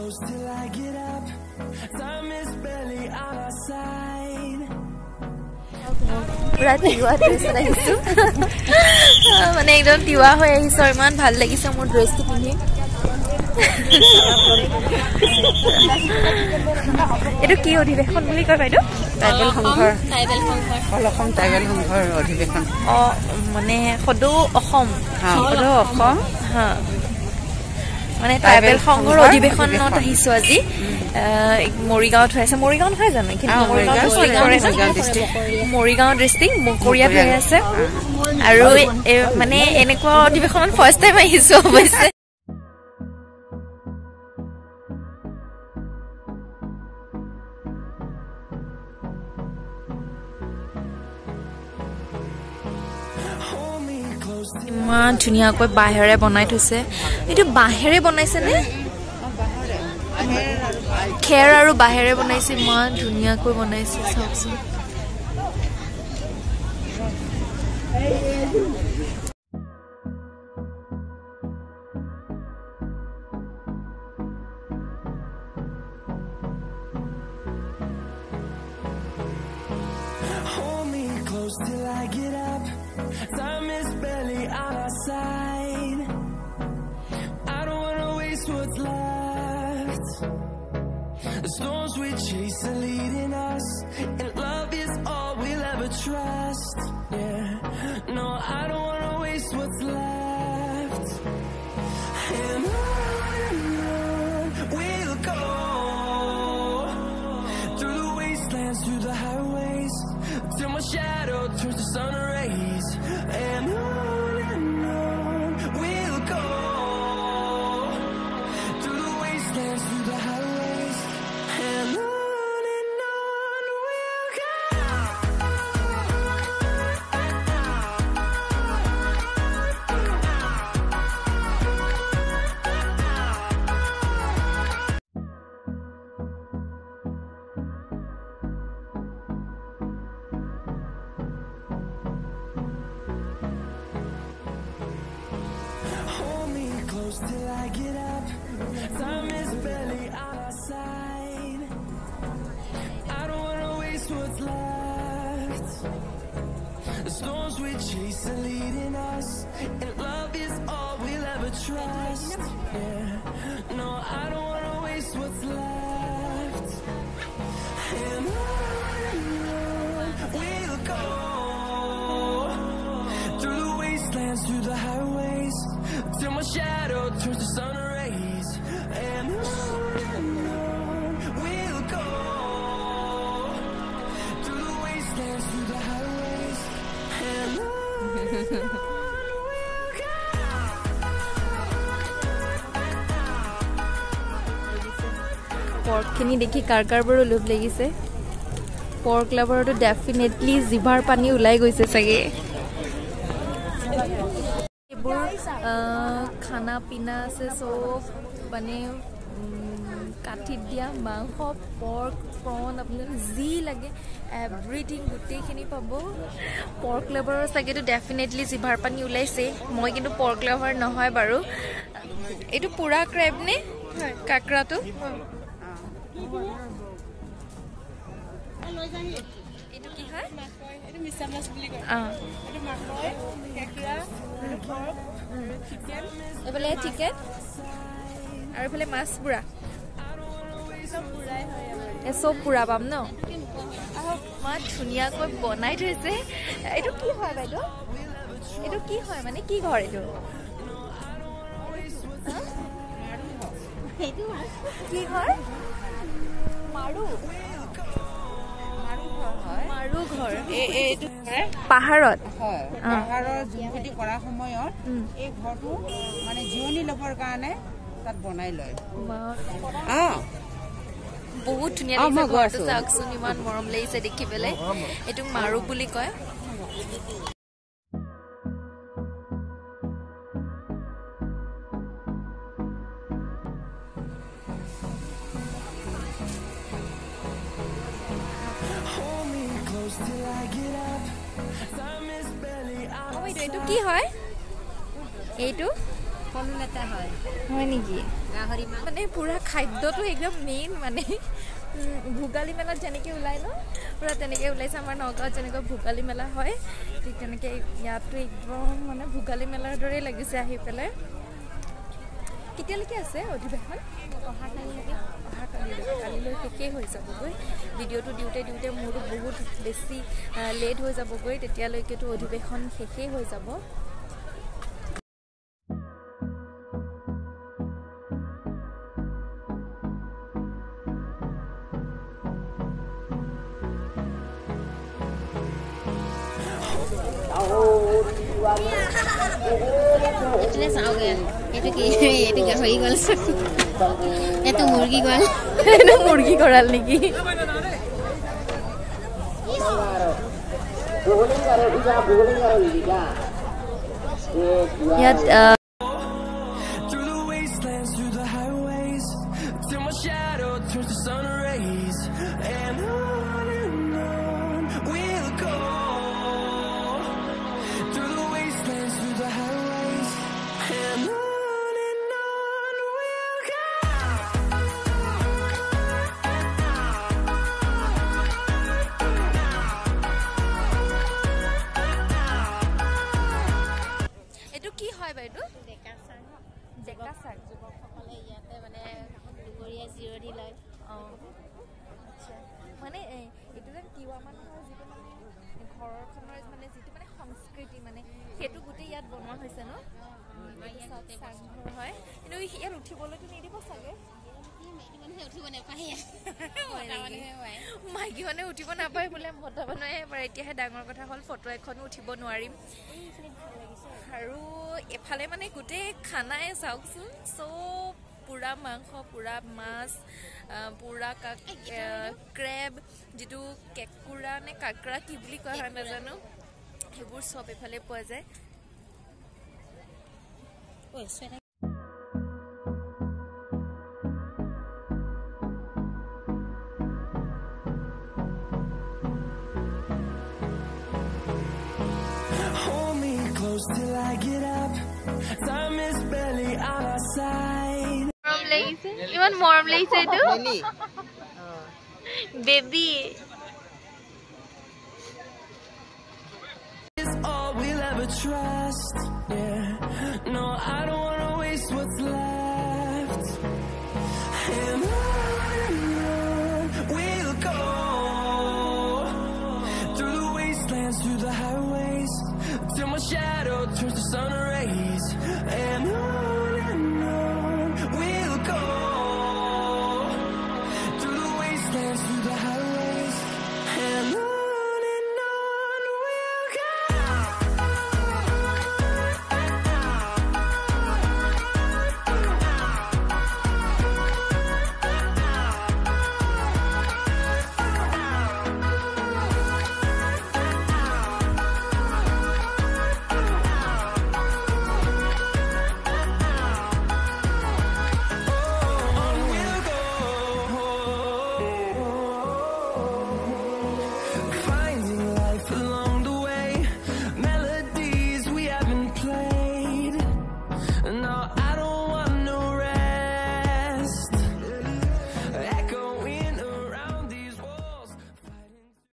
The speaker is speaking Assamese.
close till I get up. Time is barely on our side. Tiwa dress লাগিছো মানে একদম তিৱা হৈ আহিছো ইমান ভাল লাগিছে মোৰ ড্ৰেছটো পিন্ধি এটো কি অধিবেশন বুলি কয় বাইদেউ ট্ৰাইবেল সংঘৰ অসম ট্ৰাইবেল সংঘৰ অধিবেশন মানে সদৌ অসম হা মানে ট্ৰাইবেল সংঘৰ অধিবেশনত আহিছো আজি মৰিগাঁৱত হৈছে মৰিগাঁও নহয় জানো কিন্তু মৰিগাঁও ডিষ্ট্ৰিক্ট মকৰিয়াত হৈ আছে আৰু মানে এনেকুৱা অধিবেশনত ফাৰ্ষ্ট টাইম আহিছো অৱশ্যে ইমান ধুনীয়াকৈ বাঁহেৰে বনাই থৈছে এইটো বাঁহেৰে বনাইছে নে খেৰ আৰু বাঁহেৰে বনাইছে ইমান ধুনীয়াকৈ বনাইছে চাওকচোন Till I get up, time is barely on our side. I don't wanna waste what's left. The storms we chase are leading us, and love is all we'll ever trust. Yeah, no, I don't wanna waste what's left. And on we'll go, through the wastelands, through the highways, till my shadow turns to sun rays. And on we'll go, through the wastelands, through the highways. And on we'll go. Till I get up, time is barely on our side. I don't wanna waste what's left. The storms we chase are leading us, and love is all we'll ever trust. Yeah, no, I don't wanna waste what's left. And on we'll go, through the wastelands, through the highways, till my shadow turns to sun rays. And on we'll go, through the wastelands, through the highways. And on we'll go. Pork খিনি দেখি কাৰকাৰবোৰো লোভ লাগিছে পৰ্ক লাভাৰটো ডেফিনেটলি জিভাৰ পানী ওলাই গৈছে চাগে খানা পিনা আছে সব মানে কাঠিত দিয়া মাংস পৰ্ক প্ৰন আপোনাক যি লাগে এভৰিথিং গোটেইখিনি পাব পৰ্ক লাভাৰৰ চাগেতো ডেফিনেটলি জিভাৰ পানী ওলাইছে মই কিন্তু পৰ্ক লাভাৰ নহয় বাৰু এইটো পুৰা ক্ৰেব নে কাকৰাটো এইটো কি হয় এইটো মিছা মাছ বুলি কয় এইটো মাকৈ কেকৰা পৰ্ক চিকেন এফালে চিকেন আৰু এফালে মাছ পুৰা চব পুৰা পাম ন ইমান ধুনীয়াকৈ বনাই থৈছে এইটো কি হয় বাইদেউ এইটো কি হয় মানে কি ঘৰ এইটো কি ঘৰ মাৰু ঘৰ এইটো পাহাৰত হয় পাহাৰৰ জুমখেতি কৰা সময়ত এই ঘৰটো মানে জিৰণি ল'বৰ কাৰণে তাত বনাই লয় বহুত ধুনীয়া লাগিছে ঘৰটো চাওকচোন ইমান মৰম লাগিছে দেখি পেলাই এইটো মাৰু বুলি কয় এইটো কি হয় এইটো কলুলেটা হয় হয় নেকি গাহৰি মাংস মানে পুৰা খাদ্যটো একদম মেইন মানে ভোগালী মেলাত যেনেকৈ ওলাই ন পুৰা তেনেকৈ ওলাইছে আমাৰ নগাঁৱত যেনেকৈ ভোগালী মেলা হয় ঠিক তেনেকৈ ইয়াতো একদম মানে ভোগালী মেলাৰ দৰেই লাগিছে আহি পেলাই কেতিয়ালৈকে আছে অধিৱেশন কালিলৈ শেষেই হৈ যাবগৈ ভিডিঅ'টো দিওঁতে মোৰতো বহুত বেছি লেট হৈ যাবগৈ তেতিয়ালৈকেতো অধিৱেশন শেষেই হৈ যাব Itu sauge. Itu ki itu gahoy gol. Itu murgi gol. Itu murgi koral niki. Yat through the wastelands, through the highways, till my shadow turns to sun rays, and on we'll go. Through the wastelands, through the highways, and on we'll go. Etu ki hoy baidu? Dekasan. Dekasan. যুৱকসকলে ইয়াতে মানে দুপৰীয়া জিৰণি লয় মানে এইটো যেন তিৱা মানুহৰ যিটো মানে ঘৰখনৰ মানে যিটো মানে সংস্কৃতি মানে সেইটো গোটেই ইয়াত বনোৱা হৈছে ন চাংঘৰ হয় কিন্তু ইয়াত উঠিবলৈতো নিদিব চাগে মাইকী মানুহে উঠিব নাপায় বোলে মতা মানুহে পাৰে এতিয়াহে ডাঙৰ কথা হ'ল ফটো এখনো উঠিব নোৱাৰিম আৰু এফালে মানে গোটেই খানাই চাওকচোন চব পুৰা মাংস পুৰা মাছ পুৰা ক্ৰেব যিটো কেকুৰা নে কাকৰা কি বুলি কোৱা হয় নাজানো সেইবোৰ চব এফালে পোৱা যায় Hold me close till I get up. Time is barely on our side. ইমান মৰম লাগিছে এইটো বেবী